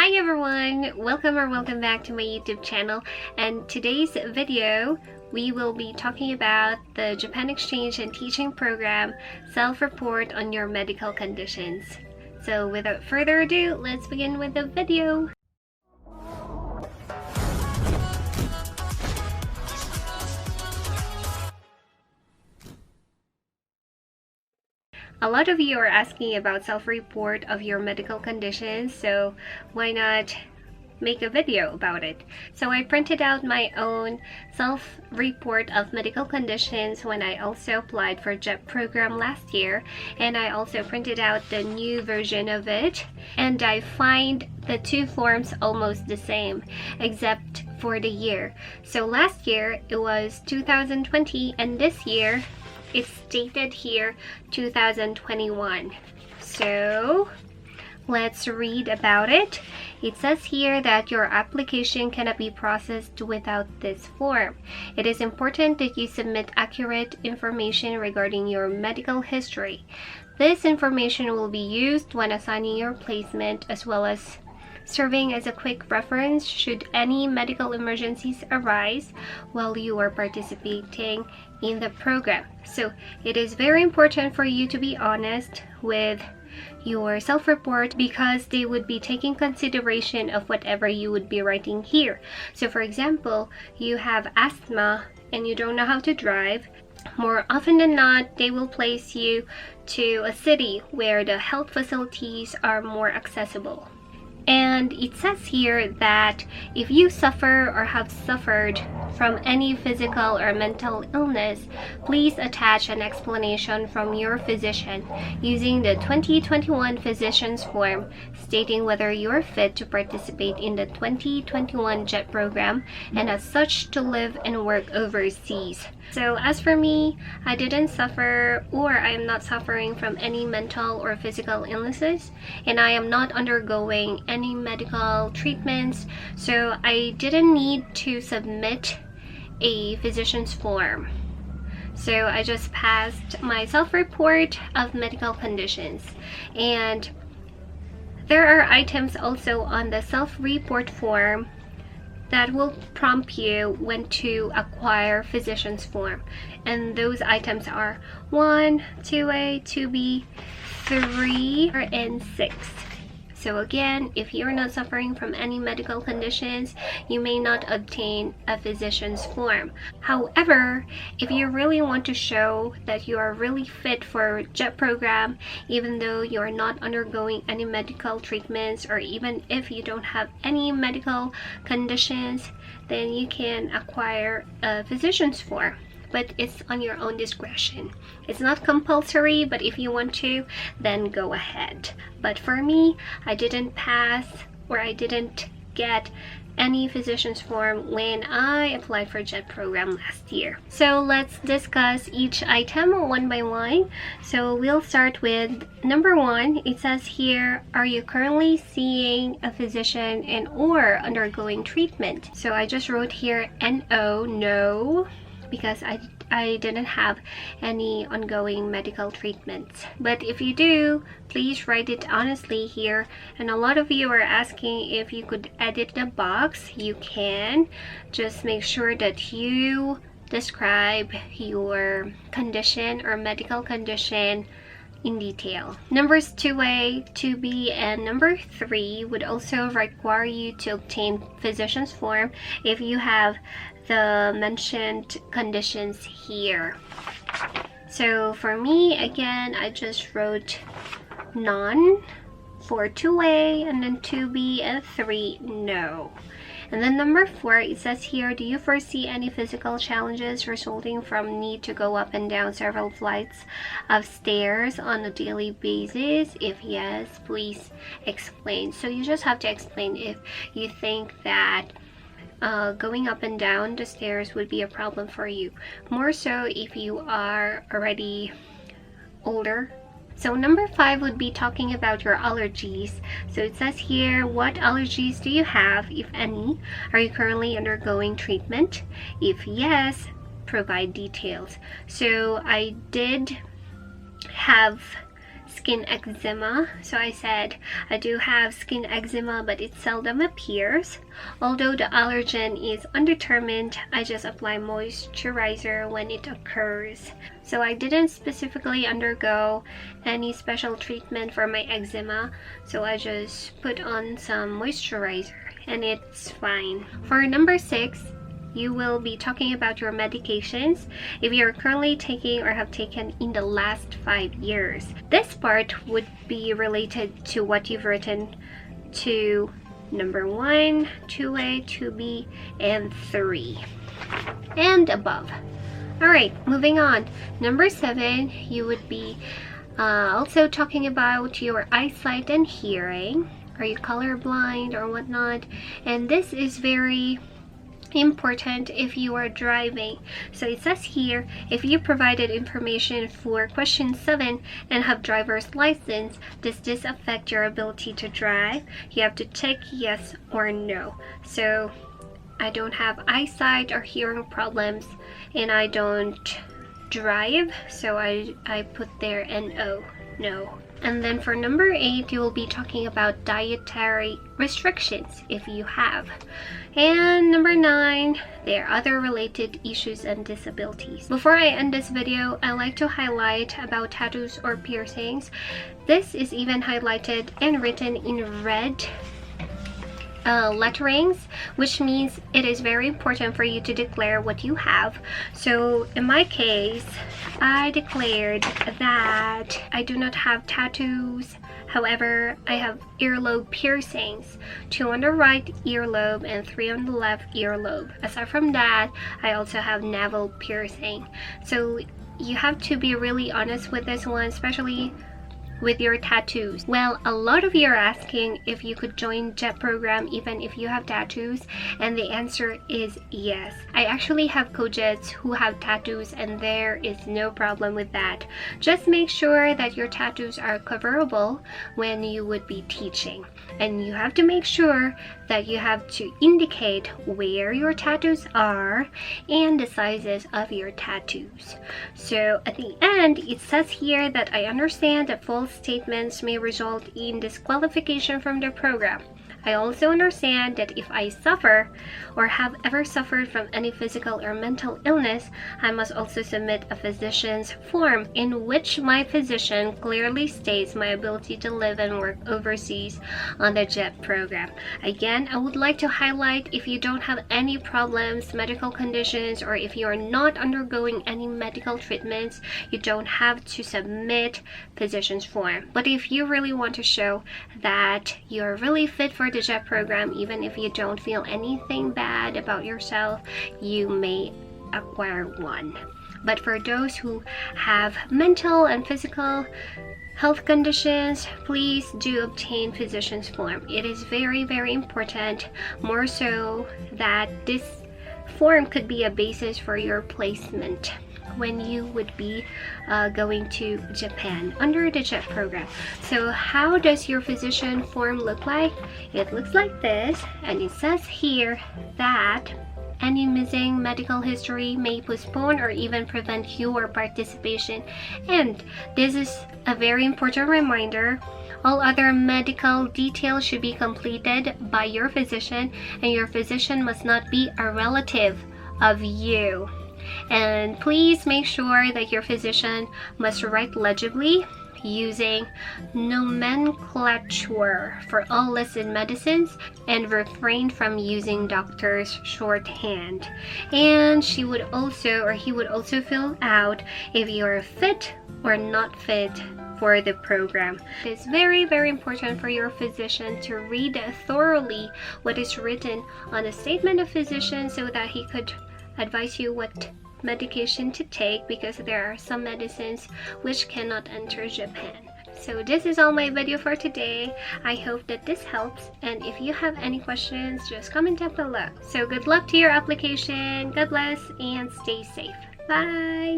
Hi everyone, welcome back to my YouTube channel, and today's video we will be talking about the Japan Exchange and Teaching Program self-report on your medical conditions. So without further ado, let's begin with the video. A lot of you are asking about self-report of your medical conditions, so why not make a video about it? So I printed out my own self-report of medical conditions when I also applied for JEP program last year, and I also printed out the new version of it, and I find the two forms almost the same except for the year. So last year it was 2020, and this year it's stated here 2021. So let's read about it. It says here that your application cannot be processed without this form. It is important that you submit accurate information regarding your medical history. This information will be used when assigning your placement, as well as serving as a quick reference should any medical emergencies arise while you are participating in the program. So it is very important for you to be honest with your self-report, because they would be taking consideration of whatever you would be writing here. So for example, you have asthma and you don't know how to drive. More often than not, they will place you to a city where the health facilities are more accessible. And it says here that if you suffer or have suffered from any physical or mental illness, please attach an explanation from your physician using the 2021 physician's form stating whether you are fit to participate in the 2021 JET program and as such to live and work overseas. So as for me, I didn't suffer, or I am not suffering from any mental or physical illnesses, and I am not undergoing any medical treatments, so I didn't need to submit a physician's form. So I just passed my self-report of medical conditions. And there are items also on the self-report form that will prompt you when to acquire physician's form, and those items are 1, 2A, 2B, 3, and 6. So again, if you're not suffering from any medical conditions, you may not obtain a physician's form. However, if you really want to show that you are really fit for JET program, even though you are not undergoing any medical treatments, or even if you don't have any medical conditions, then you can acquire a physician's form. But it's on your own discretion. It's not compulsory, but if you want to, then go ahead. But for me, I didn't pass, or I didn't get any physician's form when I applied for JET program last year. So let's discuss each item one by one. So we'll start with number 1. It says here, are you currently seeing a physician and or undergoing treatment? So I just wrote here no, because I didn't have any ongoing medical treatments. But if you do, please write it honestly here. And a lot of you are asking if you could edit the box. You can. Just make sure that you describe your condition or medical condition in detail. Numbers 2A, 2B, and number 3 would also require you to obtain physician's form if you have the mentioned conditions here. So for me, again, I just wrote none for 2A, and then 2B and 3 no. And then number 4, it says here, do you foresee any physical challenges resulting from need to go up and down several flights of stairs on a daily basis? If yes, please explain. So you just have to explain if you think that going up and down the stairs would be a problem for you. More so if you are already older. So number 5 would be talking about your allergies. So it says here, what allergies do you have, if any? Are you currently undergoing treatment? If yes, provide details. So I did have skin eczema. So I said I do have skin eczema, but it seldom appears. Although the allergen is undetermined, I just apply moisturizer when it occurs. So I didn't specifically undergo any special treatment for my eczema, so I just put on some moisturizer and it's fine. For number 6, you will be talking about your medications if you're currently taking or have taken in the last 5 years. This part would be related to what you've written to number 1, 2A, 2B, and 3, and above. Alright, moving on. Number 7, you would be also talking about your eyesight and hearing. Are you colorblind or whatnot? And this is very important if you are driving. So it says here, if you provided information for question 7 and have driver's license, does this affect your ability to drive? You have to tick yes or no. So I don't have eyesight or hearing problems and I don't drive, so I put there NO, no. And then for number 8, you will be talking about dietary restrictions if you have. And number 9, there are other related issues and disabilities. Before I end this video, I like to highlight about tattoos or piercings. This is even highlighted and written in red letterings, which means it is very important for you to declare what you have. So in my case, I declared that I do not have tattoos. However, I have earlobe piercings, 2 on the right earlobe and 3 on the left earlobe. Aside from that, I also have navel piercing. So you have to be really honest with this one, especially with your tattoos. Well, a lot of you are asking if you could join JET program even if you have tattoos, and the answer is yes. I actually have co-jets who have tattoos and there is no problem with that. Just make sure that your tattoos are coverable when you would be teaching, and you have to make sure that you have to indicate where your tattoos are and the sizes of your tattoos. So at the end, it says here that I understand that false statements may result in disqualification from the program. I also understand that if I suffer or have ever suffered from any physical or mental illness, I must also submit a physician's form in which my physician clearly states my ability to live and work overseas on the JET program. Again, I would like to highlight, if you don't have any problems, medical conditions, or if you are not undergoing any medical treatments, you don't have to submit physician's form. But if you really want to show that you're really fit for the JET program, even if you don't feel anything bad about yourself, you may acquire one. But for those who have mental and physical health conditions, please do obtain physician's form. It is very, very important, more so that this form could be a basis for your placement when you would be going to Japan under the JET program. So how does your physician form look like? It looks like this, and it says here that any missing medical history may postpone or even prevent your participation. And this is a very important reminder. All other medical details should be completed by your physician, and your physician must not be a relative of you. And please make sure that your physician must write legibly using nomenclature for all listed medicines and refrain from using doctor's shorthand. And she would also, or he would also, fill out if you are fit or not fit for the program. It's very, very important for your physician to read thoroughly what is written on a statement of physician so that he could advise you what medication to take, because there are some medicines which cannot enter Japan. So this is all my video for today. I hope that this helps, and if you have any questions, just comment down below. So good luck to your application, God bless, and stay safe. Bye!